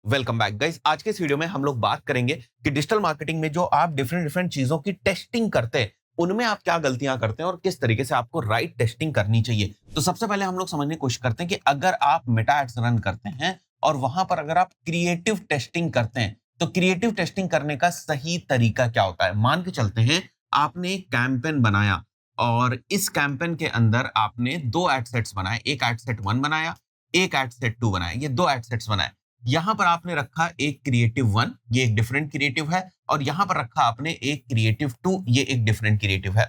Welcome back guys. आज के इस वीडियो में हम लोग बात करेंगे कि डिजिटल मार्केटिंग में जो आप डिफरेंट डिफरेंट चीजों की टेस्टिंग करते हैं उनमें आप क्या गलतियां करते हैं और किस तरीके से आपको राइट टेस्टिंग करनी चाहिए। तो सबसे पहले हम लोग समझने की कोशिश करते हैं कि अगर आप मेटा एड्स रन करते हैं और वहां पर अगर आप क्रिएटिव टेस्टिंग करते हैं तो क्रिएटिव टेस्टिंग करने का सही तरीका क्या होता है। मान के चलते हैं आपने एक कैंपेन बनाया और इस कैंपेन के अंदर आपने दो एड सेट्स बनाए, एक एड सेट 1 बनाया, एक एड सेट 2 बनाया, ये दो एड सेट्स बनाए। यहां पर आपने रखा एक क्रिएटिव 1, ये एक डिफरेंट क्रिएटिव है, और यहां पर रखा आपने एक क्रिएटिव 2, ये एक डिफरेंट क्रिएटिव है।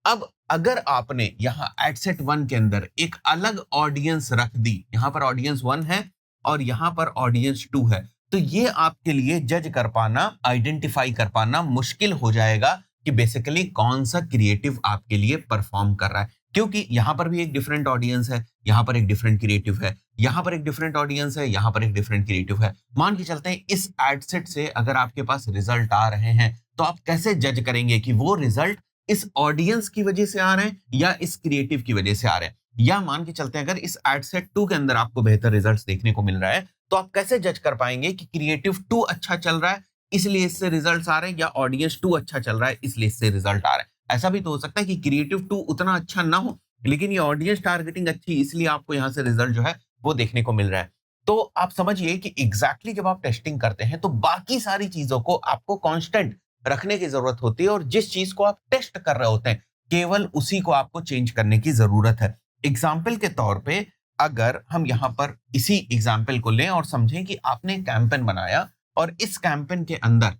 अब अगर आपने यहाँ एडसेट 1 के अंदर एक अलग ऑडियंस रख दी, यहाँ पर ऑडियंस 1 है और यहाँ पर ऑडियंस 2 है, तो ये आपके लिए जज कर पाना, आइडेंटिफाई कर पाना मुश्किल हो जाएगा कि बेसिकली कौन सा क्रिएटिव आपके लिए परफॉर्म कर रहा है। क्योंकि यहाँ पर भी एक डिफरेंट ऑडियंस है, यहाँ पर एक डिफरेंट क्रिएटिव है, यहाँ पर एक डिफरेंट ऑडियंस है, यहाँ पर एक डिफरेंट क्रिएटिव है। मान के चलते हैं इस एडसेट से अगर आपके पास रिजल्ट आ रहे हैं तो आप कैसे जज करेंगे कि वो रिजल्ट इस ऑडियंस की वजह से आ रहे हैं या इस क्रिएटिव की वजह से आ रहे हैं। या मान के चलते हैं अगर इस एडसेट 2 के अंदर आपको बेहतर रिजल्ट्स देखने को मिल रहा है तो आप कैसे जज कर पाएंगे कि क्रिएटिव 2 अच्छा चल रहा है इसलिए इससे रिजल्ट्स आ रहे हैं, या ऑडियंस 2 अच्छा चल रहा है इसलिए इससे रिजल्ट आ रहे हैं। ऐसा भी तो हो सकता है कि क्रिएटिव 2 उतना अच्छा ना हो लेकिन ये ऑडियंस टारगेटिंग अच्छी इसलिए आपको यहाँ से रिजल्ट जो है वो देखने को मिल रहा है। तो आप समझिए कि एग्जैक्टली जब आप टेस्टिंग करते हैं तो बाकी सारी चीजों को आपको कांस्टेंट रखने की जरूरत होती है और जिस चीज को आप टेस्ट कर रहे होते हैं केवल उसी को आपको चेंज करने की जरूरत है। एग्जाम्पल के तौर पे अगर हम यहाँ पर इसी एग्जाम्पल को लें और समझें कि आपने कैंपेन बनाया और इस कैंपेन के अंदर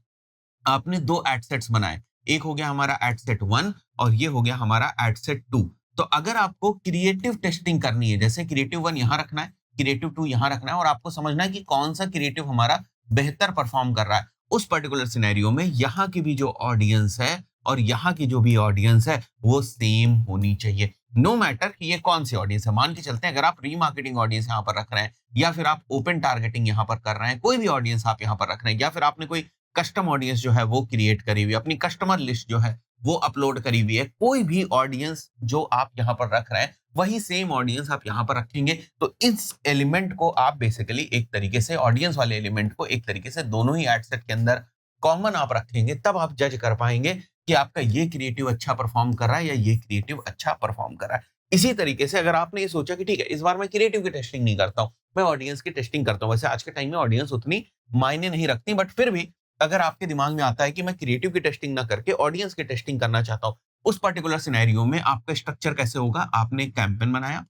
आपने दो एडसेट्स बनाए, एक हो गया हमारा एडसेट 1 और ये हो गया हमारा एडसेट 2। तो अगर आपको क्रिएटिव टेस्टिंग करनी है, जैसे क्रिएटिव 1 यहां रखना है, क्रिएटिव 2 यहां रखना है और आपको समझना है कि कौन सा क्रिएटिव हमारा बेहतर परफॉर्म कर रहा है उस पर्टिकुलर सिनेरियो में, यहाँ की भी जो ऑडियंस है और यहाँ की जो भी ऑडियंस है वो सेम होनी चाहिए। नो मैटर कि ये कौन सी ऑडियंस है। मान के चलते हैं अगर आप रीमार्केटिंग ऑडियंस यहाँ पर रख रहे हैं या फिर आप ओपन टारगेटिंग यहाँ पर कर रहे हैं, कोई भी ऑडियंस आप यहाँ पर रख रहे हैं, या फिर आपने कोई कस्टम ऑडियंस जो है वो क्रिएट करी हुई है, अपनी कस्टमर लिस्ट जो है वो अपलोड करी हुई है, कोई भी ऑडियंस जो आप यहाँ पर रख रहे हैं वही सेम ऑडियंस आप यहाँ पर रखेंगे। तो इस एलिमेंट को आप बेसिकली एक तरीके से ऑडियंस वाले एलिमेंट को एक तरीके से दोनों ही एडसेट के अंदर कॉमन आप रखेंगे, तब आप जज कर पाएंगे कि आपका ये क्रिएटिव अच्छा परफॉर्म कर रहा है या ये क्रिएटिव अच्छा परफॉर्म कर रहा है। इसी तरीके से अगर आपने ये सोचा कि ठीक है इस बार मैं क्रिएटिव की टेस्टिंग नहीं करता हूँ, मैं ऑडियंस की टेस्टिंग करता हूँ। वैसे आज के टाइम में ऑडियंस उतनी मायने नहीं रखती, बट फिर भी अगर आपके दिमाग में आता है कि मैं क्रिएटिव की टेस्टिंग ना करके ऑडियंस की टेस्टिंग करना चाहता हूं, उस पर्टिकुलर सिनेरियो में आपका स्ट्रक्चर कैसे होगा। आपने कैंपेन बनाया,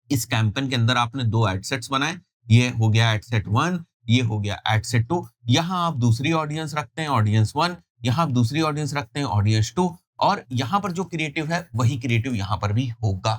इस कैंपेन के अंदर आपने दो एडसेट्स बनाए, ये हो गया एडसेट 1, ये हो गया एडसेट 2। यहां आप दूसरी ऑडियंस रखते हैं ऑडियंस 1, यहां आप दूसरी ऑडियंस रखते हैं ऑडियंस 2, और यहां पर जो क्रिएटिव है वही क्रिएटिव यहां पर भी होगा,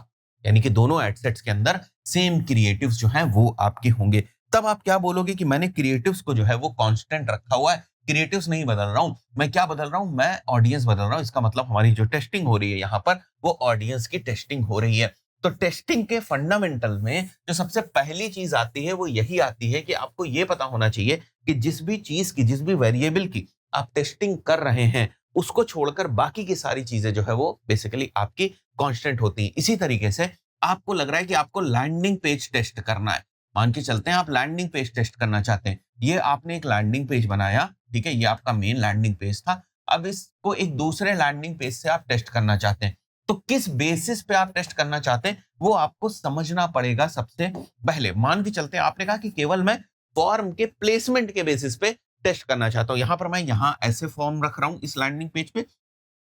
यानी कि दोनों एडसेट्स के अंदर सेम क्रिएटिव्स जो है वो आपके होंगे। तब आप क्या बोलोगे कि मैंने क्रिएटिव्स को जो है वो कांस्टेंट रखा हुआ है, क्रिएटिव्स नहीं बदल रहा हूं। मैं क्या बदल रहा हूं, मैं ऑडियंस बदल रहा हूं। इसका मतलब हमारी जो टेस्टिंग हो रही है यहाँ पर वो ऑडियंस की टेस्टिंग हो रही है। तो टेस्टिंग के फंडामेंटल में जो सबसे पहली चीज आती है वो यही आती है कि आपको ये पता होना चाहिए कि जिस भी चीज की, जिस भी वेरिएबल की आप टेस्टिंग कर रहे हैं उसको छोड़कर बाकी की सारी चीजें जो है वो बेसिकली आपकी कांस्टेंट होती हैं। इसी तरीके से आपको लग रहा है कि आपको लैंडिंग पेज टेस्ट करना है। मान के चलते हैं आप लैंडिंग पेज टेस्ट करना चाहते हैं, ये आपने एक लैंडिंग पेज बनाया, ठीक है, ये आपका मेन लैंडिंग पेज था। अब इसको एक दूसरे लैंडिंग पेज से आप टेस्ट करना चाहते हैं, तो किस बेसिस पे आप टेस्ट करना चाहते हैं वो आपको समझना पड़ेगा। सबसे पहले मान के चलते हैं आपने कहा कि केवल मैं फॉर्म के प्लेसमेंट के बेसिस पे टेस्ट करना चाहता हूं। यहां पर मैं यहां ऐसे फॉर्म रख रहा हूं इस लैंडिंग पेज पे,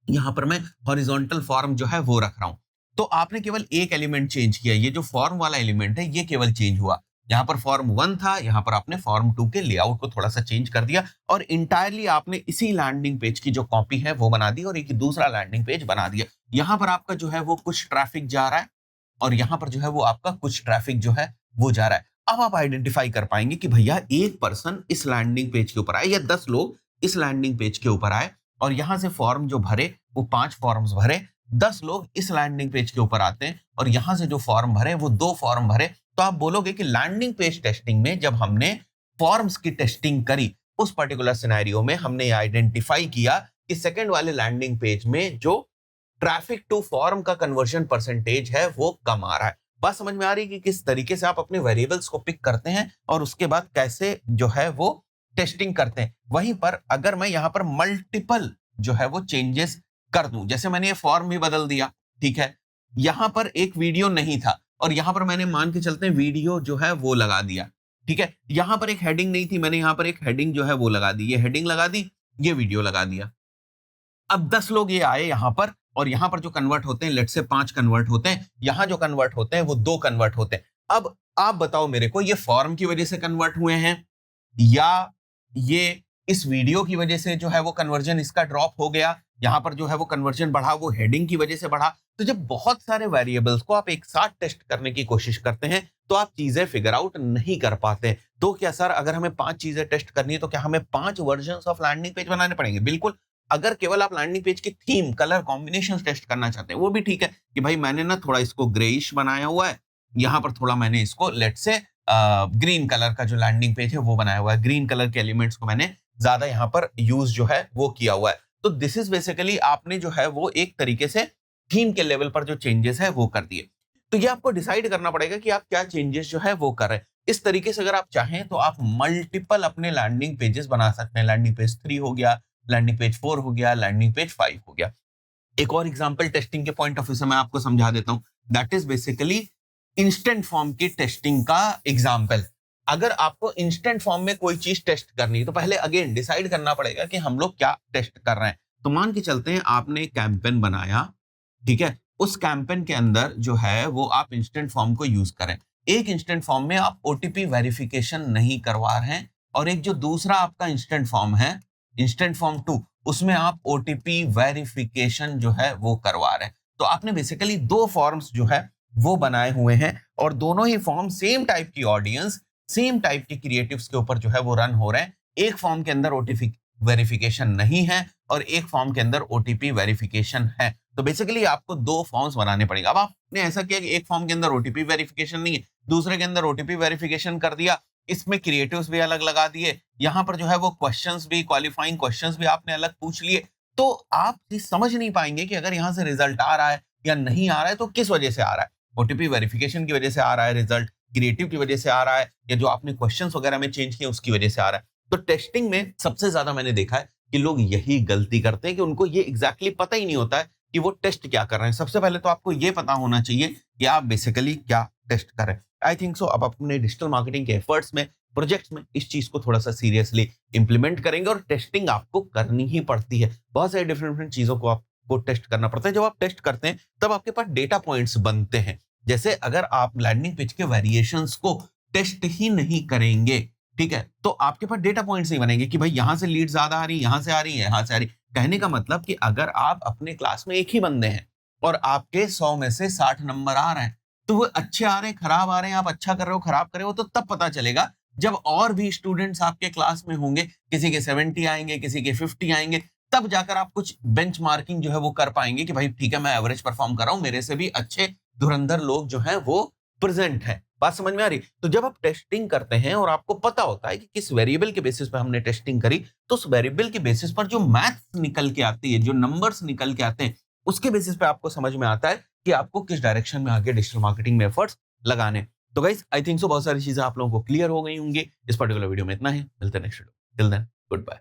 यहां पर मैं हॉरिजॉन्टल फॉर्म जो है वो रख रहा हूं। तो आपने केवल एक एलिमेंट चेंज किया, ये जो फॉर्म वाला एलिमेंट है ये केवल चेंज हुआ। यहाँ पर फॉर्म 1 था, यहाँ पर आपने फॉर्म 2 के लेआउट को थोड़ा सा चेंज कर दिया और इंटायरली आपने इसी लैंडिंग पेज की जो कॉपी है वो बना दी और एक दूसरा लैंडिंग पेज बना दिया। यहाँ पर आपका जो है वो कुछ ट्रैफिक जा रहा है और यहाँ पर जो है वो आपका कुछ ट्रैफिक जो है वो जा रहा है। अब आप आइडेंटिफाई कर पाएंगे कि भैया एक पर्सन इस लैंडिंग पेज के ऊपर आए या 10 लोग इस लैंडिंग पेज के ऊपर आए और यहां से फॉर्म जो भरे वो 5 फॉर्म्स भरे, 10 लोग इस लैंडिंग पेज के ऊपर आते हैं और यहां से जो फॉर्म भरे वो 2 फॉर्म भरे। तो आप बोलोगे कि लैंडिंग पेज टेस्टिंग में जब हमने फॉर्म्स की टेस्टिंग करी उस पर्टिकुलर सिनेरियो में हमने आइडेंटिफाई किया कि सेकंड वाले लैंडिंग पेज में जो ट्रैफिक टू फॉर्म का कन्वर्जन परसेंटेज है वो कम आ रहा है। बात समझ में आ रही है कि किस तरीके से आप अपने वेरिएबल्स को पिक करते हैं और उसके बाद कैसे जो है वो टेस्टिंग करते हैं। वहीं पर अगर मैं यहाँ पर मल्टीपल जो है वो चेंजेस कर दूं, जैसे मैंने ये फॉर्म भी बदल दिया, ठीक है, यहाँ पर एक वीडियो नहीं था और यहाँ पर मैंने मान के चलते हैं वीडियो जो है वो लगा दिया, ठीक है, यहाँ पर एक हेडिंग नहीं थी, मैंने यहाँ पर एक हेडिंग जो है वो लगा दी, ये हेडिंग लगा दी, ये वीडियो लगा दिया। अब 10 लोग ये आए यहाँ पर और यहाँ पर जो कन्वर्ट होते हैं, लेट से 5 कन्वर्ट होते हैं, यहाँ जो कन्वर्ट होते हैं वो 2 कन्वर्ट होते हैं। अब आप बताओ मेरे को, ये फॉर्म की वजह से कन्वर्ट हुए हैं या ये इस वीडियो की वजह से जो है वो कन्वर्जन इसका ड्रॉप हो गया, यहाँ पर जो है वो कन्वर्जन बढ़ा, वो हेडिंग की वजह से बढ़ा। तो जब बहुत सारे वेरिएबल्स को आप एक साथ टेस्ट करने की कोशिश करते हैं तो आप चीजें फिगर आउट नहीं कर पाते। तो क्या सर, अगर हमें 5 चीजें टेस्ट करनी है तो क्या हमें 5 वर्जन्स ऑफ लैंडिंग पेज बनाने पड़ेंगे? बिल्कुल। अगर केवल आप लैंडिंग पेज की थीम, कलर कॉम्बिनेशन टेस्ट करना चाहते हैं, वो भी ठीक है कि भाई मैंने ना थोड़ा इसको ग्रेइश बनाया हुआ है, यहाँ पर थोड़ा मैंने इसको लेट से ग्रीन कलर का जो लैंडिंग पेज है वो बनाया हुआ है, ग्रीन कलर के एलिमेंट्स को मैंने ज्यादा यहाँ पर यूज जो है वो किया हुआ है। तो दिस इज बेसिकली आपने जो है वो एक तरीके से थीम के लेवल पर जो चेंजेस है वो कर दिए। तो ये आपको डिसाइड करना पड़ेगा कि आप क्या चेंजेस जो है वो कर रहे हैं। इस तरीके से अगर आप चाहें तो आप मल्टीपल अपने लैंडिंग पेजेस बना सकते हैं। लैंडिंग पेज 3 हो गया, लैंडिंग पेज 4 हो गया, लैंडिंग पेज 5 हो गया। एक और एग्जांपल टेस्टिंग के पॉइंट ऑफ व्यू से मैं आपको समझा देता हूं, that is basically instant form की टेस्टिंग का एग्जांपल। अगर आपको इंस्टेंट फॉर्म में कोई चीज टेस्ट करनी है तो पहले अगेन डिसाइड करना पड़ेगा कि हम लोग क्या टेस्ट कर रहे हैं। तो मान के चलते हैं आपने कैंपेन बनाया, ठीक है, उस कैंपेन के अंदर जो है वो आप इंस्टेंट फॉर्म को यूज करें। एक इंस्टेंट फॉर्म में आप ओटीपी वेरिफिकेशन नहीं करवा रहे हैं और एक जो दूसरा आपका इंस्टेंट फॉर्म है, इंस्टेंट फॉर्म 2, उसमें आप ओटीपी वेरिफिकेशन जो है वो करवा रहे हैं। तो आपने बेसिकली 2 फॉर्म्स जो है वो बनाए हुए हैं और दोनों ही फॉर्म सेम टाइप की ऑडियंस, सेम टाइप के क्रिएटिव्स के ऊपर जो है वो रन हो रहे हैं। एक फॉर्म के अंदर ओटीपी वेरिफिकेशन नहीं है और एक फॉर्म के अंदर ओटीपी वेरिफिकेशन है। तो बेसिकली आपको 2 फॉर्म्स बनाने पड़ेगा। अब आपने ऐसा किया कि एक फॉर्म के अंदर ओटीपी वेरिफिकेशन नहीं है, दूसरे के अंदर ओटीपी वेरिफिकेशन कर दिया, इसमें क्रिएटिव्स भी अलग लगा दिए, यहाँ पर जो है वो क्वेश्चंस भी, क्वालिफाइंग क्वेश्चंस भी आपने अलग पूछ लिए। तो आप चीज समझ नहीं पाएंगे कि अगर यहाँ से रिजल्ट आ रहा है या नहीं आ रहा है तो किस वजह से आ रहा है। ओटीपी वेरिफिकेशन की वजह से आ रहा है रिजल्ट, क्रिएटिव की वजह से आ रहा है, या जो आपने क्वेश्चंस वगैरह में चेंज किए उसकी वजह से आ रहा है। तो टेस्टिंग में सबसे ज्यादा मैंने देखा है कि लोग यही गलती करते हैं कि उनको ये एग्जैक्टली पता ही नहीं होता है कि वो टेस्ट क्या कर रहे हैं। सबसे पहले तो आपको ये पता होना चाहिए कि आप बेसिकली क्या टेस्ट कर रहे हैं। आई थिंक सो अब अपने डिजिटल मार्केटिंग के एफर्ट्स में, प्रोजेक्ट्स में इस चीज को थोड़ा सा सीरियसली इंप्लीमेंट करेंगे और टेस्टिंग आपको करनी ही पड़ती है। बहुत सारी डिफरेंट चीजों को आपको टेस्ट करना पड़ता है। जब आप टेस्ट करते हैं तब आपके पास डेटा पॉइंट्स बनते हैं। जैसे अगर आप लैंडिंग पेज के वेरिएशंस को टेस्ट ही नहीं करेंगे, ठीक है, तो आपके पास डेटा पॉइंट्स नहीं बनेंगे कि भाई यहां से लीड ज्यादा आ रही है, यहां से आ रही है, यहां से आ रही है। कहने का मतलब कि अगर आप अपने क्लास में एक ही बंदे हैं और आपके 100 में से 60 नंबर आ रहे हैं, तो वो अच्छे आ रहे हैं, खराब आ रहे हैं, आप अच्छा कर रहे हो, खराब कर रहे हो, तो तब पता चलेगा जब और भी स्टूडेंट्स आपके क्लास में होंगे, किसी के 70 आएंगे, किसी के 50 आएंगे, तब जाकर आप कुछ बेंचमार्किंग जो है वो कर पाएंगे कि भाई ठीक है, मैं एवरेज परफॉर्म कर रहा हूं, मेरे से भी अच्छे धुरंधर लोग जो हैं वो प्रेजेंट है। बात समझ में आ रही? तो जब आप टेस्टिंग करते हैं और आपको पता होता है कि किस वेरिएबल के बेसिस पे हमने टेस्टिंग करी, तो उस वेरिएबल के बेसिस पर जो मैथ्स निकल के आती है, जो नंबर्स निकल के आते हैं, उसके बेसिस पे आपको समझ में आता है कि आपको किस डायरेक्शन में आगे डिजिटल मार्केटिंग में एफर्ट्स लगाने। तो गाइस, आई थिंक सो बहुत सारी चीजें आप लोगों को क्लियर हो गई होंगी। इस पर्टिकुलर वीडियो में इतना ही, मिलते हैं next video. Till then, good bye.